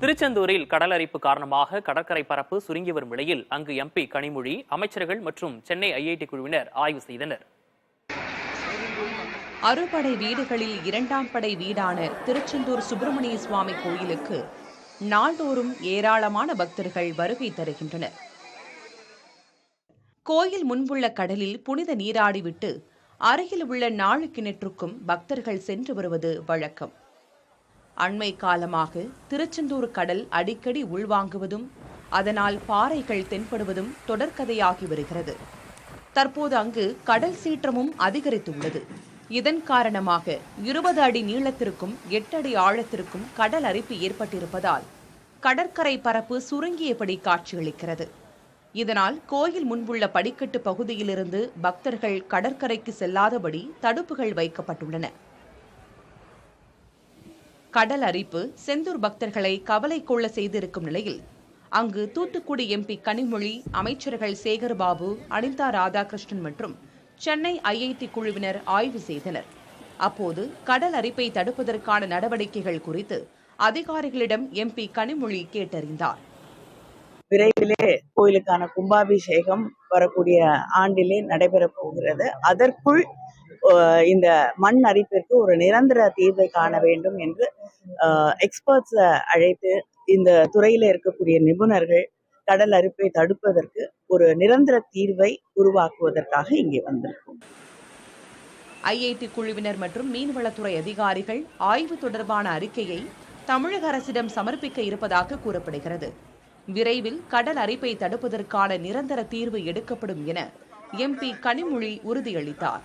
திருச்செந்தூரில் கடல் அரிப்பு காரணமாக கடற்கரை பரப்பு சுருங்கி வரும் நிலையில் அங்கு எம்பி கனிமொழி, அமைச்சர்கள் மற்றும் சென்னை ஐஐடி குழுவினர் ஆய்வு செய்தனர். அறுபடை வீடுகளில் இரண்டாம் படை வீடான திருச்செந்தூர் சுப்பிரமணிய சுவாமி கோயிலுக்கு நாள்தோறும் ஏராளமான பக்தர்கள் வருகை தருகின்றனர். கோயில் முன்புள்ள கடலில் புனித நீராடிவிட்டு அருகில் உள்ள நாழு கிணற்றுக்கும் பக்தர்கள் சென்று வருவது வழக்கம். அண்மை காலமாக திருச்செந்தூர் கடல் அடிக்கடி உள்வாங்குவதும் அதனால் பாறைகள் தென்படுவதும் தொடர்கதையாகி வருகிறது. தற்போது அங்கு கடல் சீற்றமும் அதிகரித்துள்ளது. இதன் காரணமாக 20 அடி நீளத்திற்கும் 8 அடி ஆழத்திற்கும் கடல் அரிப்பு ஏற்பட்டிருப்பதால் கடற்கரை பரப்பு சுருங்கியபடி காட்சியளிக்கிறது. இதனால் கோயில் முன்புள்ள படிக்கட்டு பகுதியிலிருந்து பக்தர்கள் கடற்கரைக்கு செல்லாதபடி தடுப்புகள் வைக்கப்பட்டுள்ளன. கடல் அரிப்பு செந்தூர் பக்தர்களை கவலை கொள்ள செய்திருக்கும் நிலையில் அங்கு தூத்துக்குடி எம்பி கனிமொழி, அமைச்சர்கள் சேகர்பாபு, அனிதா ராதாகிருஷ்ணன் மற்றும் சென்னை ஐஐடி குழுவினர் ஆய்வு செய்தனர். அப்போது கடல் அரிப்பை தடுப்பதற்கான நடவடிக்கைகள் குறித்து அதிகாரிகளிடம் எம்பி கனிமொழி கேட்டறிந்தார். விரைவிலே கோயிலுக்கான கும்பாபிஷேகம் வரக்கூடிய ஆண்டிலே நடைபெறப் போகிறது. அதற்குள் இந்த மண் அரிப்பிற்கு ஒரு நிரந்தர தீர்வை காண வேண்டும் என்று எக்ஸ்பர்ட்ஸ் அழைத்து இந்த துறையில இருக்கக்கூடிய நிபுணர்கள் கடல் அரிப்பை தடுப்பதற்கு ஒரு நிரந்தர தீர்வை உருவாக்குவதற்காக இங்கே வந்திருக்கும். ஐஐடி குழுவினர் மற்றும் மீன்வளத்துறை அதிகாரிகள் ஆய்வு தொடர்பான அறிக்கையை தமிழக அரசிடம் சமர்ப்பிக்க இருப்பதாக கூறப்படுகிறது. விரைவில் கடல் அரிப்பை தடுப்பதற்கான நிரந்தர தீர்வு எடுக்கப்படும் என எம்பி கனிமொழி உறுதியளித்தார்.